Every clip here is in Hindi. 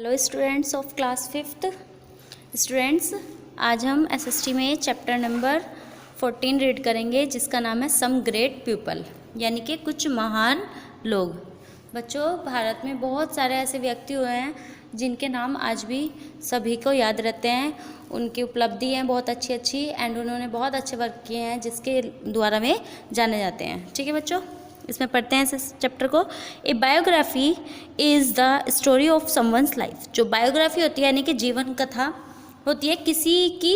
Hello students of class 5th students, आज हम एसएसटी में चैप्टर नंबर 14 रीड करेंगे जिसका नाम है सम ग्रेट पीपल, यानी कि कुछ महान लोग। बच्चों, भारत में बहुत सारे ऐसे व्यक्ति हुए हैं जिनके नाम आज भी सभी को याद रहते हैं। उनकी उपलब्धि हैं बहुत अच्छी अच्छी एंड उन्होंने बहुत अच्छे वर्क किए हैं जिसके द्वारा वे जाने जाते हैं। ठीक है बच्चों, इसमें पढ़ते हैं इस चैप्टर को। ए biography is the story of someone's life. जो बायोग्राफी होती है यानी कि जीवन कथा होती है किसी की,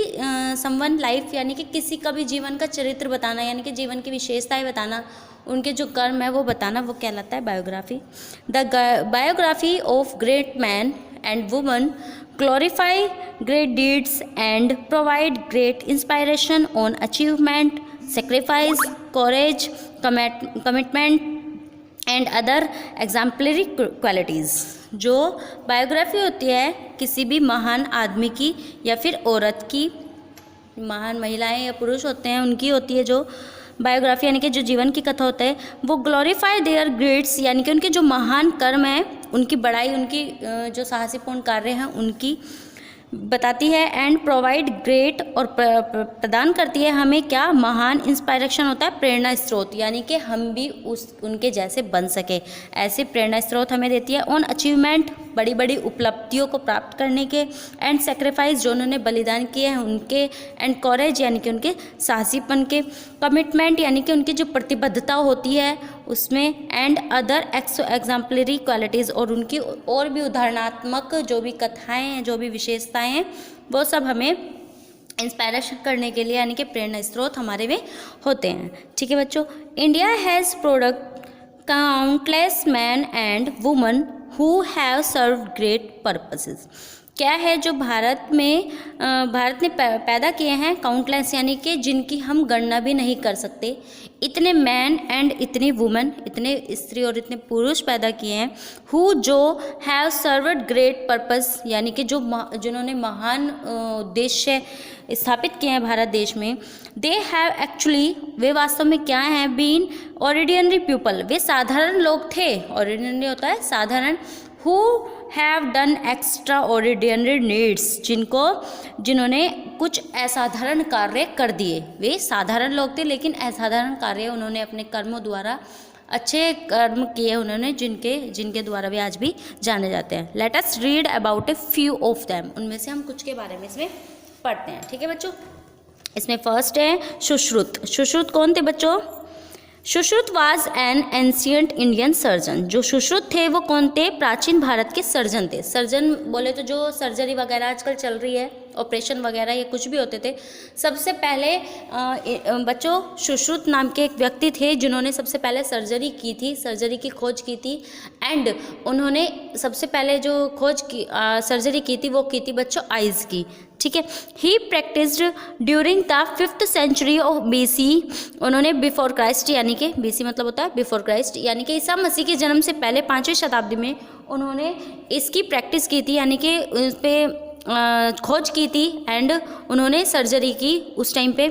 समवन लाइफ यानी कि किसी का भी जीवन का चरित्र बताना, यानी कि जीवन की विशेषताएं बताना, उनके जो कर्म है वो बताना, वो कहलाता है biography. The biography of great man and woman glorify great deeds and provide great inspiration on achievement, sacrifice, courage, commitment and other exemplary qualities. जो बायोग्राफी होती है किसी भी महान आदमी की या फिर औरत की, महान महिलाएं या पुरुष होते हैं उनकी होती है जो बायोग्राफी, यानी कि जो जीवन की कथा होता है वो ग्लोरीफाई देयर ग्रेट्स, यानी कि उनके जो महान कर्म हैं उनकी बड़ाई, उनकी जो साहसीपूर्ण कार्य हैं उनकी बताती है। एंड प्रोवाइड ग्रेट, और प्रदान करती है हमें क्या, महान इंस्पायरेशन होता है प्रेरणा स्रोत, यानी कि हम भी उनके जैसे बन सके, ऐसे प्रेरणा स्रोत हमें देती है। ऑन अचीवमेंट, बड़ी बड़ी उपलब्धियों को प्राप्त करने के। एंड सेक्रीफाइस, जो उन्होंने बलिदान किए हैं उनके। एंड कॉरेज, यानी कि उनके साहसीपन के। कमिटमेंट, यानी कि उनकी जो प्रतिबद्धता होती है उसमें। एंड अदर एग्जाम्पलरी क्वालिटीज़, और उनकी और भी उदाहरणात्मक जो भी कथाएँ हैं, जो भी विशेषताएँ हैं, वो सब हमें इंस्पायरेशन करने के लिए, यानी कि प्रेरणा स्रोत हमारे में होते हैं। ठीक है बच्चों, India has product countless man and woman who have served great purposes. क्या है जो भारत ने पैदा किए हैं, काउंटलेस यानी कि जिनकी हम गणना भी नहीं कर सकते, इतने मैन एंड इतनी वुमेन, इतने स्त्री और इतने पुरुष पैदा किए हैं। हु, जो हैव सर्व्ड ग्रेट पर्पस, यानी कि जिन्होंने महान उद्देश्य स्थापित किए हैं भारत देश में। दे हैव एक्चुअली, वे वास्तव में क्या हैं, बीन ऑर्डिनरी पीपल, वे साधारण लोग थे। ऑर्डिनरी होता है साधारण। Who have done extra ordinary needs, जिन्होंने कुछ असाधारण कार्य कर दिए। वे साधारण लोग थे लेकिन असाधारण कार्य उन्होंने अपने कर्मों द्वारा, अच्छे कर्म किए उन्होंने, जिनके द्वारा भी आज भी जाने जाते हैं। Let us read about a few of them, उनमें से हम कुछ के बारे में इसमें पढ़ते हैं। ठीक है बच्चों, इसमें फर्स्ट है सुश्रुत। सुश्रुत कौन थे बच्चों? Sushruta was an ancient Indian surgeon. जो सुश्रुत थे वो कौन थे? प्राचीन भारत के सर्जन थे। सर्जन बोले तो जो सर्जरी वगैरह आजकल चल रही है, ऑपरेशन वगैरह, ये कुछ भी होते थे। सबसे पहले बच्चों सुश्रुत नाम के एक व्यक्ति थे जिन्होंने सबसे पहले सर्जरी की थी, सर्जरी की खोज की थी। एंड उन्होंने सबसे पहले जो खोज की सर्जरी की थी वो की थी बच्चों आइज़ की। ठीक है, he practised during the 5th century of BC। उन्होंने बिफोर क्राइस्ट, यानी कि BC मतलब होता है बिफोर क्राइस्ट, यानी कि ईसा मसीह के जन्म से पहले 5वीं शताब्दी में उन्होंने इसकी प्रैक्टिस की थी, यानी कि उस पर खोज की थी। एंड उन्होंने सर्जरी की उस टाइम पे,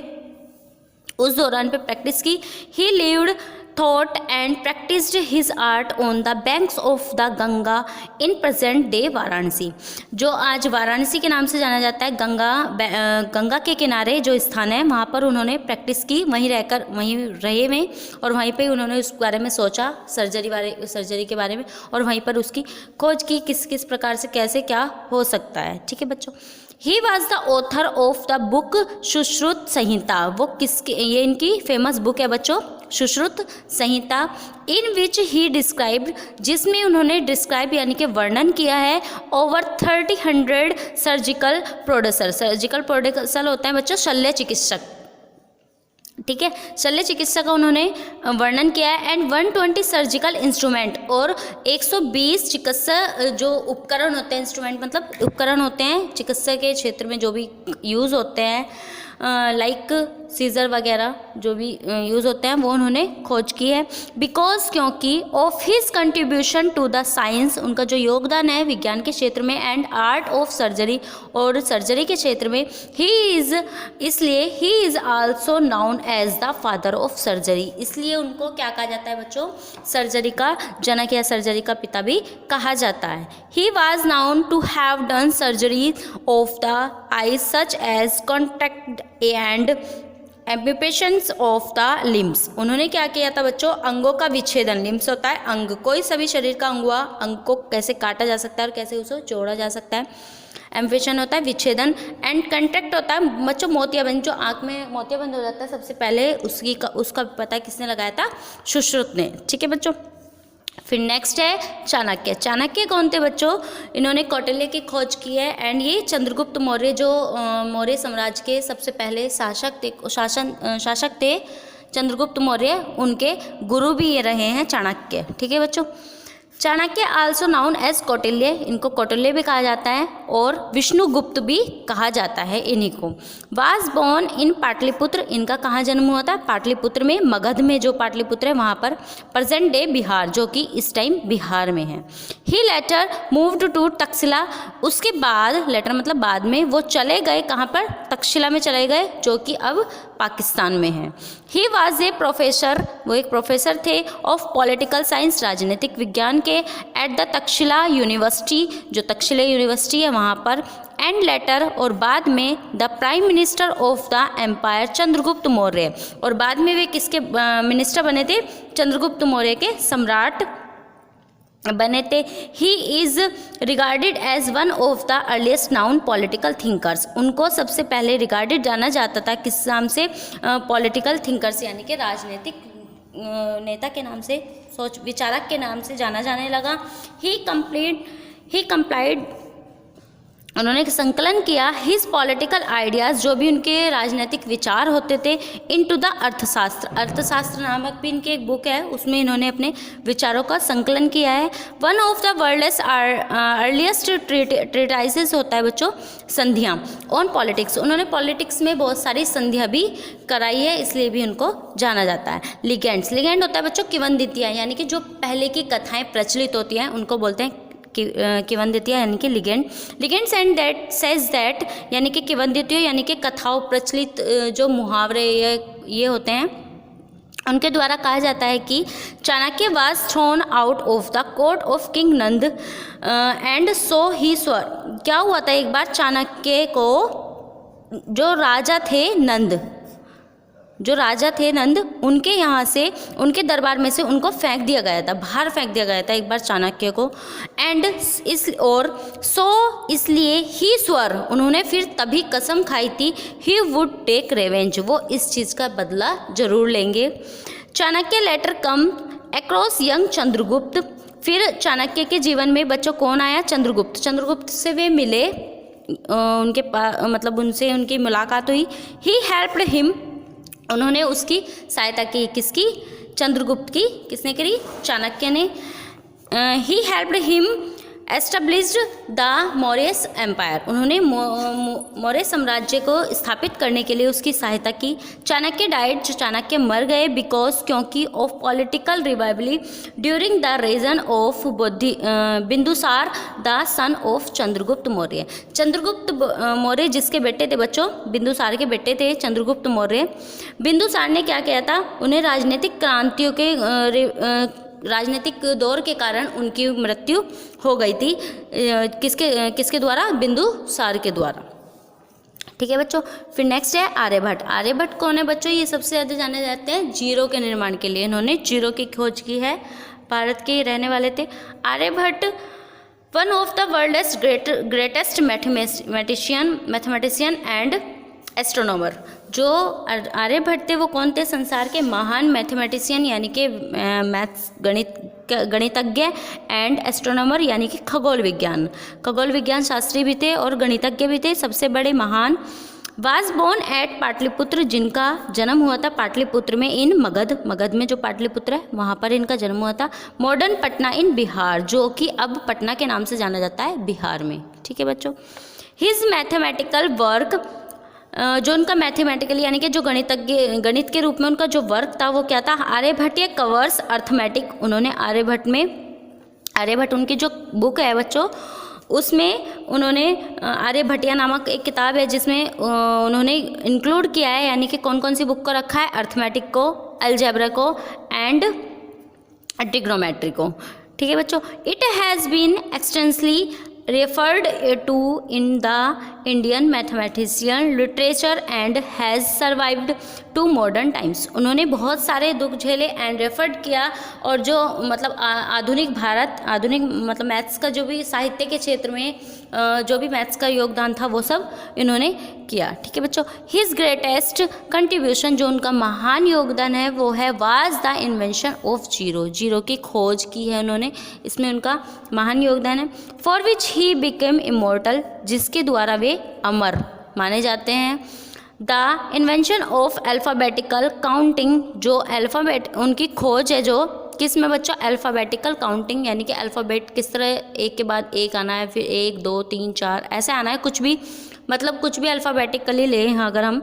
उस दौरान पे प्रैक्टिस की। ही lived, thought and practised his art on the banks of the Ganga in present day Varanasi. जो आज वाराणसी के नाम से जाना जाता है, गंगा के किनारे जो स्थान है वहाँ पर उन्होंने प्रैक्टिस की, वहीं रहे में, और वहीं पे उन्होंने उस बारे में सोचा, सर्जरी के बारे में, और वहीं पर उसकी खोज की किस किस प्रकार से कैसे क्या हो सकता है। ठीक है बच्चों, he was the author of the book Sushruta Samhita. ये इनकी फेमस बुक है बच्चों, सुश्रुत संहिता। इन विच ही डिस्क्राइब्ड, जिसमें उन्होंने डिस्क्राइब यानी कि वर्णन किया है over 30 surgical production. Surgical production होता है बच्चों शल्य चिकित्सक। ठीक है, शल्य चिकित्सा का उन्होंने वर्णन किया है। एंड 120 सर्जिकल इंस्ट्रूमेंट, और 120 चिकित्सा जो उपकरण होते हैं, इंस्ट्रूमेंट मतलब उपकरण होते हैं चिकित्सा के क्षेत्र में जो भी यूज़ होते हैं, लाइक सीजर वगैरह जो भी यूज़ होते हैं वो उन्होंने खोज की है। बिकॉज क्योंकि of his contribution to the science, उनका जो योगदान है विज्ञान के क्षेत्र में, एंड आर्ट ऑफ सर्जरी, और सर्जरी के क्षेत्र में, इसलिए ही is also known as the father of surgery. इसलिए उनको क्या कहा जाता है बच्चों, सर्जरी का जनक या सर्जरी का पिता भी कहा जाता है। He was known to have done surgery of the eyes such as contact and amputations of the limbs. उन्होंने क्या किया था बच्चों, अंगों का विच्छेदन। लिम्स होता है अंग, कोई सभी शरीर का अंग हुआ, अंग को कैसे काटा जा सकता है और कैसे उसे जोड़ा जा सकता है। एम्पुटेशन होता है विच्छेदन, एंड कंट्रैक्ट होता है बच्चों मोतियाबंद, जो आँख में मोतियाबंद हो जाता है सबसे पहले उसका पता किसने लगाया था, सुश्रुत ने। ठीक है बच्चों। फिर नेक्स्ट है चाणक्य। चाणक्य कौन थे बच्चों, इन्होंने कौटिल्य की खोज की है, एंड ये चंद्रगुप्त मौर्य जो मौर्य साम्राज्य के सबसे पहले शासक थे चंद्रगुप्त मौर्य, उनके गुरु भी ये रहे हैं चाणक्य। ठीक है बच्चों। Chanakya also known as Kautilya, इनको कौटिल्य भी कहा जाता है और विष्णुगुप्त भी कहा जाता है इन्हीं को। वाज बोर्न इन पाटलिपुत्र, इनका कहाँ जन्म हुआ था, पाटलिपुत्र में, मगध में जो पाटलिपुत्र है वहाँ पर, प्रेजेंट डे बिहार, जो कि इस टाइम बिहार में है। ही लेटर मूव्ड टू तक्षशिला, उसके बाद, लेटर मतलब बाद में, वो चले गए कहाँ पर, तक्षशिला में चले गए, जो कि अब पाकिस्तान में है। ही वॉज ए प्रोफेसर, वो एक प्रोफेसर थे ऑफ पॉलिटिकल साइंस, राजनीतिक विज्ञान के, एट द तक्षशिला यूनिवर्सिटी, जो तक्षशिला यूनिवर्सिटी है वहाँ पर, एंड लेटर, और बाद में, the prime minister of the empire Chandragupta Maurya, और बाद में वे किसके मिनिस्टर बने थे, चंद्रगुप्त मौर्य के सम्राट बने थे। He is regarded as one of the earliest known political thinkers, उनको सबसे पहले रिगार्डेड जाना जाता था किस नाम से, पॉलिटिकल थिंकर्स, यानी कि राजनीतिक नेता के नाम से, सोच विचारक के नाम से जाना जाने लगा। ही कंप्लाइड, उन्होंने संकलन किया हिज पॉलिटिकल आइडियाज़, जो भी उनके राजनीतिक विचार होते थे, इनटू द अर्थशास्त्र, अर्थशास्त्र नामक भी इनकी एक बुक है, उसमें इन्होंने अपने विचारों का संकलन किया है। One of the world's earliest treatises होता है बच्चों, संधियाँ ऑन पॉलिटिक्स, उन्होंने पॉलिटिक्स में बहुत सारी संधियाँ भी कराई है, इसलिए भी उनको जाना जाता है। लिगेंड्स, लिगेंड होता है बच्चों किंवदंतियाँ, यानी कि जो पहले की कथाएँ प्रचलित होती हैं उनको बोलते हैं किंवदंतियाँ, यानी कि ligand. Ligands and that says that, यानी कि किंवदंतियों यानी कि कथाओं, प्रचलित जो मुहावरे ये होते हैं, उनके द्वारा कहा जाता है कि Chanakya was thrown out of the court of king Nanda and so he swore. क्या हुआ था एक बार, चाणक्य को जो राजा थे नंद, उनके यहाँ से, उनके दरबार में से उनको फेंक दिया गया था, बाहर फेंक दिया गया था एक बार चाणक्य को, एंड इसलिए ही स्वर, उन्होंने फिर तभी कसम खाई थी, ही वुड टेक रेवेंज, वो इस चीज़ का बदला जरूर लेंगे। Chanakya later come across young Chandragupta, फिर चाणक्य के जीवन में बच्चों कौन आया, चंद्रगुप्त से वे मिले, मतलब उनसे उनकी मुलाकात हुई। ही हेल्प्ड हिम, उन्होंने उसकी सहायता की, किसकी, चंद्रगुप्त की, किसने करी, चाणक्य ने। He helped him established the Maurya empire, उन्होंने मौर्य साम्राज्य को स्थापित करने के लिए उसकी सहायता की। चाणक्य डाइड, चाणक्य मर गए, बिकॉज क्योंकि of political rivalry during the reign of Bindusara the son of Chandragupta Maurya. Chandragupta Maurya जिसके बेटे थे बच्चों, बिंदुसार के बेटे थे चंद्रगुप्त मौर्य। बिंदुसार ने क्या किया था, उन्हें राजनीतिक क्रांतियों के राजनीतिक दौर के कारण उनकी मृत्यु हो गई थी, किसके द्वारा, बिंदुसार के द्वारा। ठीक है बच्चों। फिर नेक्स्ट है आर्यभट्ट। आर्यभट्ट कौन है बच्चों, ये सबसे ज़्यादा जाने जाते हैं जीरो के निर्माण के लिए, इन्होंने जीरो की खोज की है, भारत के रहने वाले थे। Aryabhata one of the world's greatest mathematician and astronomer. जो आर्यभट्ट थे वो कौन थे, संसार के महान मैथमेटिशियन यानी कि मैथ्स गणितज्ञ, एंड एस्ट्रोनॉमर यानी कि खगोल विज्ञान शास्त्री भी थे और गणितज्ञ भी थे, सबसे बड़े महान। वाज बोर्न एट पाटलिपुत्र, जिनका जन्म हुआ था पाटलिपुत्र में, इन मगध में जो पाटलिपुत्र है वहाँ पर इनका जन्म हुआ था। मॉडर्न पटना इन बिहार, जो कि अब पटना के नाम से जाना जाता है बिहार में। ठीक है बच्चों। हिज मैथमेटिकल वर्क जो उनका मैथमेटिकली यानी कि जो गणित के रूप में उनका जो वर्क था वो क्या था, आर्यभट्ट कवर्स अर्थमेटिक। उन्होंने आर्यभट्ट उनकी जो बुक है बच्चों उसमें उन्होंने आर्यभट्टिया नामक एक किताब है जिसमें उन्होंने इंक्लूड किया है, यानी कि कौन कौन सी बुक को रखा है, अर्थमेटिक को, अलजेब्रा को एंड ट्रिग्नोमेट्री को। ठीक है बच्चों। It has been extensively referred to in the Indian mathematician literature and has survived to modern times। उन्होंने बहुत सारे दुख झेले एंड रेफर्ड किया, और जो मतलब आधुनिक मतलब मैथ्स का जो भी साहित्य के क्षेत्र में जो भी मैथ्स का योगदान था वो सब इन्होंने किया। ठीक है बच्चों। हिज ग्रेटेस्ट कंट्रीब्यूशन, जो उनका महान योगदान है वो है was the invention of zero की खोज की है उन्होंने, इसमें उनका महान योगदान है। For which he became immortal, जिसके द्वारा वे अमर माने जाते हैं। The invention of alphabetical counting, जो अल्फ़ाबेट उनकी खोज है जो किस में बच्चों, अल्फ़ाबेटिकल काउंटिंग, यानी कि अल्फ़ाबेट किस तरह एक के बाद एक आना है, फिर 1 2 3 4 ऐसे आना है, कुछ भी मतलब कुछ भी अल्फ़ाबेटिकली ले हैं अगर हम,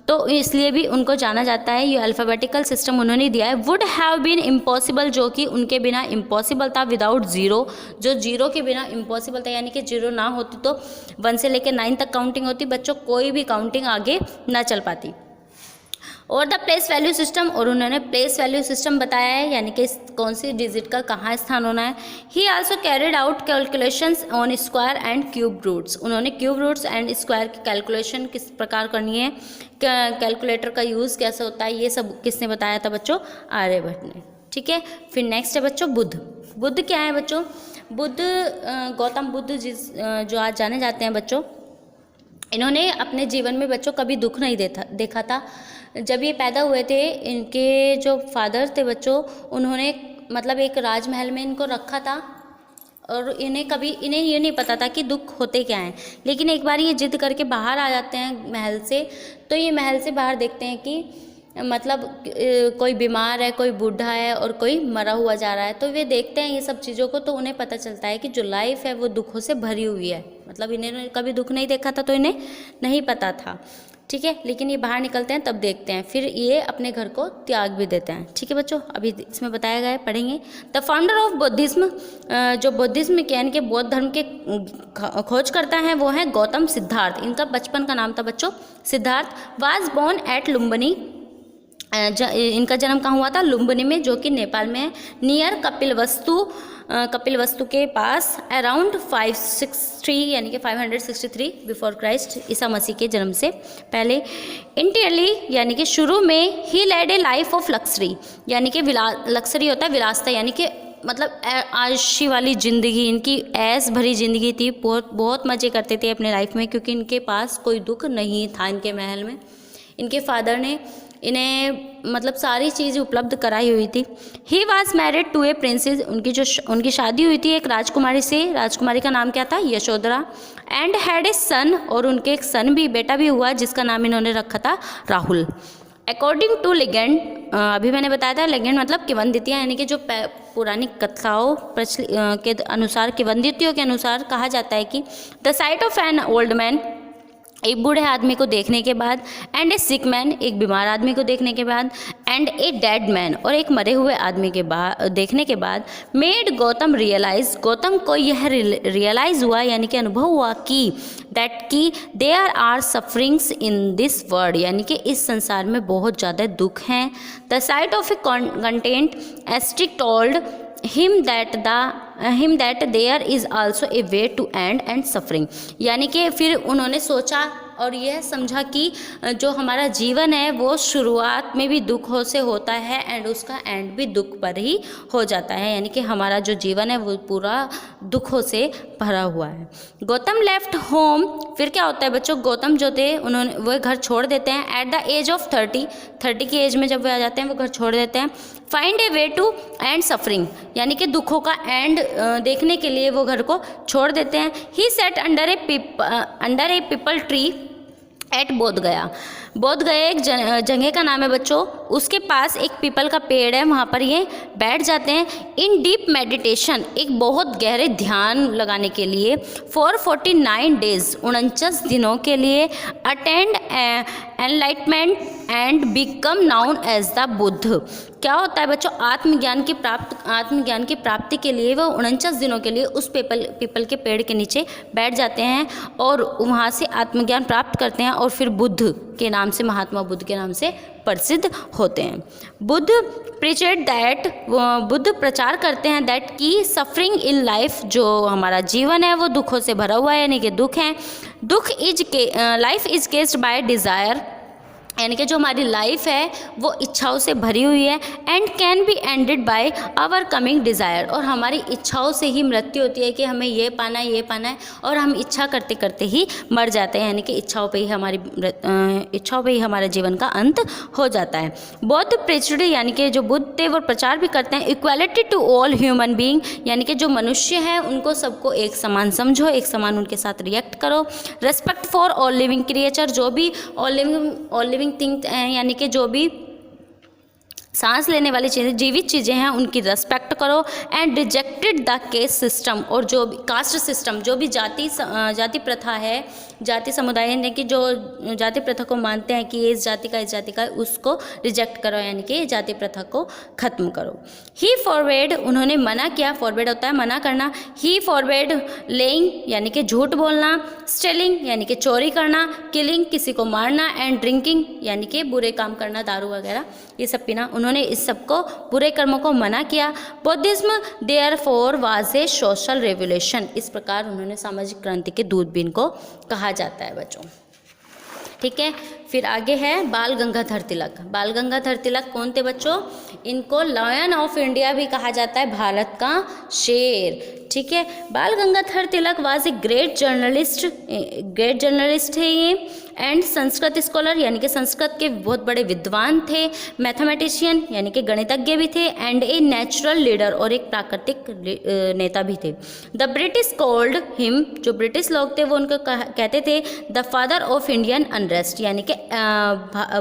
तो इसलिए भी उनको जाना जाता है। ये अल्फ़ाबेटिकल सिस्टम उन्होंने दिया है। वुड हैव बीन इम्पॉसिबल, जो कि उनके बिना इम्पॉसिबल था। विदाउट ज़ीरो, जो जीरो के बिना इम्पॉसिबल था, यानी कि जीरो ना होती तो 1 से लेकर 9 तक काउंटिंग होती बच्चों, कोई भी काउंटिंग आगे ना चल पाती। और द प्लेस वैल्यू सिस्टम, और उन्होंने प्लेस वैल्यू सिस्टम बताया है, यानी कि कौन सी डिजिट का कहाँ स्थान होना है। He also carried out calculations on square and cube roots, उन्होंने क्यूब रूट्स एंड स्क्वायर की कैलकुलेशन किस प्रकार करनी है, कैलकुलेटर का यूज़ कैसे होता है, ये सब किसने बताया था बच्चों, आर्यभट्ट ने। ठीक है। फिर नेक्स्ट है बच्चों बुद्ध क्या है बच्चों, गौतम बुद्ध जो आज जाने जाते हैं बच्चों, इन्होंने अपने जीवन में बच्चों कभी दुख नहीं देखा था। जब ये पैदा हुए थे, इनके जो फादर थे बच्चों, उन्होंने मतलब एक राजमहल में इनको रखा था, और इन्हें ये नहीं पता था कि दुख होते क्या हैं। लेकिन एक बार ये जिद करके बाहर आ जाते हैं महल से, तो ये महल से बाहर देखते हैं कि मतलब कोई बीमार है, कोई बूढ़ा है और कोई मरा हुआ जा रहा है। तो वे देखते हैं ये सब चीज़ों को, तो उन्हें पता चलता है कि जो लाइफ है वो दुखों से भरी हुई है। मतलब इन्हें कभी दुख नहीं देखा था तो इन्हें नहीं पता था। ठीक है। लेकिन ये बाहर निकलते हैं तब देखते हैं, फिर ये अपने घर को त्याग भी देते हैं। ठीक है बच्चों। अभी इसमें बताया गया है, पढ़ेंगे। द फाउंडर ऑफ बुद्धिज्म, जो बुद्धिज्म के यानी कि बौद्ध धर्म के खोज करता है वो है गौतम सिद्धार्थ। इनका बचपन का नाम था बच्चों Siddhartha. Was born at Lumbini, इनका जन्म कहाँ हुआ था, लुम्बिनी में, जो कि नेपाल में है। नियर कपिलवस्तु के पास, अराउंड 563 यानी कि 563 बिफोर क्राइस्ट, ईसा मसीह के जन्म से पहले। इंटियरली यानी कि शुरू में, he led a life of luxury, यानी कि लक्सरी होता है विलासता, यानी कि मतलब आयशी वाली ज़िंदगी, इनकी ऐश भरी ज़िंदगी थी। बहुत मज़े करते थे अपने लाइफ में, क्योंकि इनके पास कोई दुख नहीं था। इनके महल में इनके फादर ने इन्हें मतलब सारी चीज़ उपलब्ध कराई हुई थी। He was married to a princess, उनकी शादी हुई थी एक राजकुमारी से। राजकुमारी का नाम क्या था, यशोधरा। एंड हैड ए सन, और उनके एक सन भी, बेटा भी हुआ, जिसका नाम इन्होंने रखा था राहुल। अकॉर्डिंग टू लेजेंड, अभी मैंने बताया था लेजेंड मतलब किंवदंतियाँ, यानी कि जो पुरानी कथाओं के अनुसार, किंवदंतियों के अनुसार कहा जाता है कि the sight of an old man, एक बूढ़े आदमी को देखने के बाद, एंड ए सिक मैन, एक बीमार आदमी को देखने के बाद, एंड ए डेड मैन, और एक मरे हुए आदमी के बाद देखने के बाद, मेड गौतम रियलाइज, गौतम को यह रियलाइज हुआ यानी कि अनुभव हुआ कि दैट की there are sufferings in this world, यानी कि इस संसार में बहुत ज़्यादा दुख हैं। The sight of a content ascetic told him that there is also a way to end suffering, यानी कि फिर उन्होंने सोचा और यह समझा कि जो हमारा जीवन है वो शुरुआत में भी दुखों से होता है एंड उसका एंड भी दुख पर ही हो जाता है, यानी कि हमारा जो जीवन है वो पूरा दुखों से भरा हुआ है। गौतम लेफ्ट होम, फिर क्या होता है बच्चों, गौतम जो थे उन्होंने वो घर छोड़ देते हैं एट द एज ऑफ 30 की एज में जब वे आ जाते हैं वो घर छोड़ देते हैं। Find a way to end suffering, यानी कि दुखों का एंड देखने के लिए वो घर को छोड़ देते हैं। He sat under a peepal tree at Bodh Gaya, बोध गया एक जगह का नाम है बच्चों, उसके पास एक पीपल का पेड़ है, वहाँ पर ये बैठ जाते हैं इन डीप मेडिटेशन, एक बहुत गहरे ध्यान लगाने के लिए, फॉर 49 डेज 49 दिनों के लिए, attained enlightenment and become known as the Buddha. क्या होता है बच्चों, आत्मज्ञान की प्राप्ति के लिए वो 49 दिनों के लिए उस पीपल के पेड़ के नीचे बैठ जाते हैं और वहाँ से आत्मज्ञान प्राप्त करते हैं और फिर बुद्ध के नाम से, महात्मा बुद्ध के नाम से प्रसिद्ध होते हैं। बुद्ध प्रचार करते हैं दैट की सफरिंग इन लाइफ, जो हमारा जीवन है वो दुखों से भरा हुआ है, यानी कि दुख है। Life is caused by desire, यानी कि जो हमारी लाइफ है वो इच्छाओं से भरी हुई है, and can be ended by overcoming desire, और हमारी इच्छाओं से ही मृत्यु होती है कि हमें ये पाना है, और हम इच्छा करते करते ही मर जाते हैं, यानी कि इच्छाओं पे ही हमारा जीवन का अंत हो जाता है। बौद्ध प्रीच्ड, यानी कि जो बुद्ध थे वो प्रचार भी करते हैं equality to all human being, यानी कि जो मनुष्य हैं उनको सबको एक समान समझो, एक समान उनके साथ रिएक्ट करो। Respect for all living creature, जो भी ऑल लिविंग थिंग हैं, यानी कि जो भी सांस लेने वाली चीज़ें, जीवित चीज़ें हैं, उनकी रेस्पेक्ट करो। And rejected the cast system, और जो भी कास्ट सिस्टम, जो भी जाति प्रथा है, जाति समुदाय यानी कि जो जाति प्रथा को मानते हैं कि ये इस जाति का है, उसको रिजेक्ट करो, यानी कि जाति प्रथा को ख़त्म करो। ही फॉरवर्ड, उन्होंने मना किया, फॉरवर्ड होता है मना करना। ही फॉरवर्ड लेइंग, यानी कि झूठ बोलना, स्टेलिंग यानी कि चोरी करना, किलिंग किसी को मारना, एंड ड्रिंकिंग यानी कि बुरे काम करना, दारू वगैरह ये सब पीना, उन्होंने इस सब को बुरे कर्मों को मना किया। बौद्धिज्म therefore was a social revolution, इस प्रकार उन्होंने सामाजिक क्रांति के दूत भी इनको कहा जाता है बच्चों। ठीक है, फिर आगे है बाल गंगाधर तिलक। बाल गंगाधर तिलक कौन थे बच्चों? इनको लायन ऑफ इंडिया भी कहा जाता है, भारत का शेर। ठीक है, बाल Gangadhar Tilak was a great journalist है ये, एंड संस्कृत स्कॉलर यानी कि संस्कृत के बहुत बड़े विद्वान थे, मैथमेटिशियन यानी कि गणितज्ञ भी थे, एंड ए नेचुरल लीडर और एक प्राकृतिक नेता भी थे। द ब्रिटिश कॉल्ड हिम, जो ब्रिटिश लोग थे वो उनको कहते थे the father of Indian unrest, यानी कि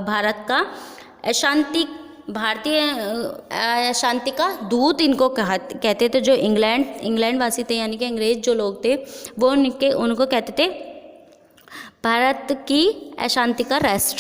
भारत का भारतीय शांति का दूत इनको कहते थे। जो इंग्लैंड वासी थे यानी कि अंग्रेज जो लोग थे वो उनको कहते थे भारत की अशांति का राष्ट्र।